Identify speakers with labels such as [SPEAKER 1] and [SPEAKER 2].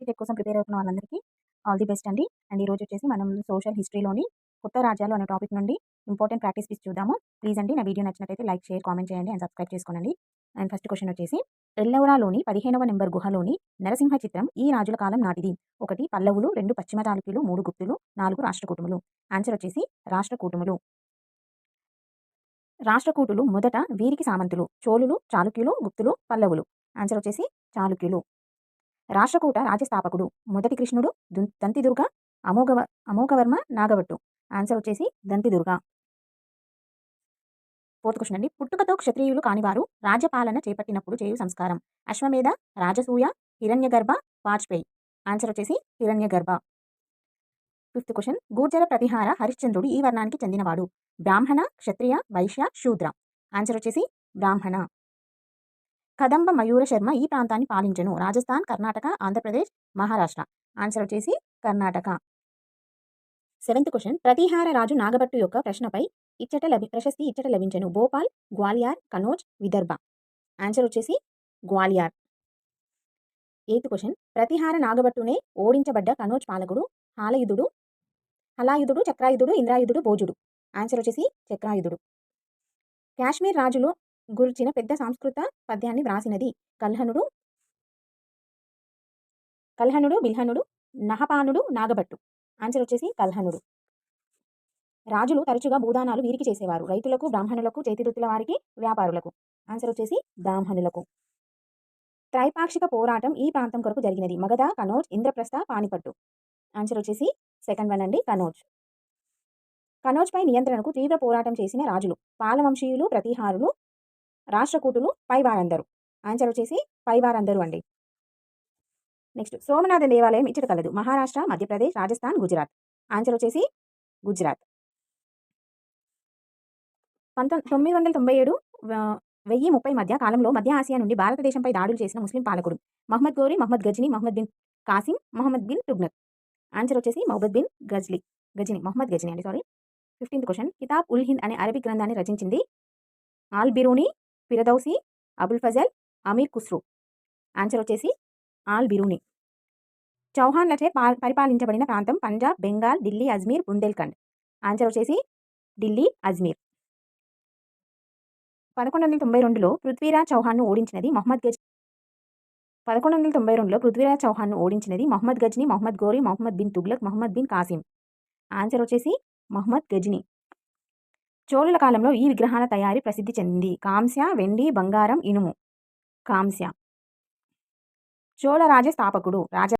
[SPEAKER 1] TET కోసం prepare అవుతున్న వాళ్ళందరికీ ఆల్ ది బెస్ట్ అండి. అండ్ ఈరోజు వచ్చేసి మనం సోషల్ హిస్టరీలోని కొత్త రాజ్యాలు అనే టాపిక్ నుండి ఇంపార్టెంట్ ప్రాక్టీస్ పిక్స్ చూద్దాము. ప్లీజ్ అండి నా వీడియో నచ్చినట్లయితే లైక్, షేర్, కామెంట్ చేయండి అండ్ సబ్స్క్రైబ్ చేసుకోండి. అండ్ ఫస్ట్ క్వశ్చన్ వచ్చేసి ఎల్లౌరాలోని 15వ నెంబర్ గుహలోని నరసింహ చిత్రం ఈ రాజుల కాలం నాటిది. 1 పల్లవులు, 2 పశ్చిమ చాళుక్యులు, 3 గుప్తులు, 4 రాష్ట్రకూటుములు. ఆన్సర్ వచ్చేసి రాష్ట్రకూటుములు. రాష్ట్రకూటులు మొదట వీరికి సామంతులు. చోళులు, చాళుక్యులు, గుప్తులు, పల్లవులు. ఆన్సర్ వచ్చేసి చాళుక్యులు. రాష్ట్రకూట రాజ్యస్థాపకుడు మొదటి కృష్ణుడు, దంతిదుర్గ, అమోఘవర్మ, నాగవట్టు. ఆన్సర్ వచ్చేసి దంతిదుర్గ. ఫోర్త్ క్వశ్చన్ అండి. పుట్టుకతో క్షత్రియులు కానివారు రాజ్యపాలన చేపట్టినప్పుడు చేయు సంస్కారం. అశ్వమేధ, రాజసూయ, హిరణ్యగర్భ, వాజ్పేయి. ఆన్సర్ వచ్చేసి హిరణ్యగర్భ. Fifth question. గూర్జర ప్రతిహార హరిశ్చంద్రుడు ఈ వర్ణానికి చెందినవాడు. బ్రాహ్మణ, క్షత్రియ, వైశ్య, శూద్ర. ఆన్సర్ వచ్చేసి బ్రాహ్మణ. కదంబ మయూర శర్మ ఈ ప్రాంతాన్ని పాలించెను. రాజస్థాన్, కర్ణాటక, ఆంధ్రప్రదేశ్, మహారాష్ట్ర. ఆన్సర్ వచ్చేసి కర్ణాటక. Seventh question. ప్రతిహార రాజు నాగభట్టు యొక్క ప్రశ్నపై ప్రశస్తి ఇచ్చట లభించెను. భోపాల్, గ్వాలియర్, కనోజ్, విదర్భ. ఆన్సర్ వచ్చేసి గ్వాలియర్. Eighth question. ప్రతిహార నాగభట్టునే ఓడించబడ్డ కనోజ్ పాలకుడు హలాయుధుడు, చక్రాయుధుడు, ఇంద్రాయుధుడు, భోజుడు. ఆన్సర్ వచ్చేసి చక్రాయుధుడు. కాశ్మీర్ రాజులు గురించిన పెద్ద సంస్కృత పద్యాన్ని వ్రాసినది. కల్హనుడు, బిల్హనుడు, నహపానుడు, నాగభట్టు. ఆన్సర్ వచ్చేసి కల్హనుడు. రాజులు తరచుగా భూదానాలు వీరికి చేసేవారు. రైతులకు, బ్రాహ్మణులకు, చేతివృత్తుల వారికి, వ్యాపారులకు. ఆన్సర్ వచ్చేసి బ్రాహ్మణులకు. త్రైపాక్షిక పోరాటం ఈ ప్రాంతం కొరకు జరిగినది. మగధ, కనోజ్, ఇంద్రప్రస్థ, పానిపట్టు. ఆన్సర్ వచ్చేసి సెకండ్ వన్ అండి, కనోజ్. కనోజ్పై నియంత్రణకు తీవ్ర పోరాటం చేసిన రాజులు. పాలవంశీయులు, ప్రతిహారులు, రాష్ట్రకూటులు, పైవారందరు. ఆన్సర్ వచ్చేసి పైవారందరు అండి. నెక్స్ట్. సోమనాథ దేవాలయం ఇచ్చట కలదు. మహారాష్ట్ర, మధ్యప్రదేశ్, రాజస్థాన్, గుజరాత్. ఆన్సర్ వచ్చేసి గుజరాత్. 997 1030 మధ్య కాలంలో మధ్య ఆసియా నుండి భారతదేశంపై దాడులు చేసిన ముస్లిం పాలకుడు. మహమ్మద్ గోరి, మహమ్మద్ గజని, మహమ్మద్ బిన్ కాసిం, మహమ్మద్ బిన్ తుగ్నక్. ఆన్సర్ వచ్చేసి మహమ్మద్ బిన్ మహమ్మద్ గజని అండి, sorry. 15th question. Kitab ul Hind అనే అరబిక్ గ్రంథాన్ని రచించింది. ఆల్ బిరూని, ఫిరదౌసి, అబుల్ ఫజల్, అమీర్ ఖుస్రూ. ఆన్సర్ వచ్చేసి ఆల్ బిరూని. చౌహాన్లచే పరిపాలించబడిన ప్రాంతం పంజాబ్, బెంగాల్, ఢిల్లీ, అజ్మీర్, బుందేల్ఖండ్. ఆన్సర్ వచ్చేసి ఢిల్లీ, అజ్మీర్. 1192లో పృథ్వీరాజ్ చౌహాన్ను ఓడించినది మహమ్మద్ గజ్ 1192లో పృథ్వీరాజ్ చౌహాన్ను ఓడించినది మహమ్మద్ గజ్ని, మహమ్మద్ గోరి, మహమ్మద్ బిన్ తుగ్లక్, మహమ్మద్ బిన్ కాసిం. ఆన్సర్ వచ్చేసి మహమ్మద్ గజ్ని. చోళుల కాలంలో ఈ విగ్రహాల తయారీ ప్రసిద్ధి చెందింది. కాంస్య, వెండి, బంగారం, ఇనుము. కాంస్య. చోళ రాజ్య స్థాపకుడు.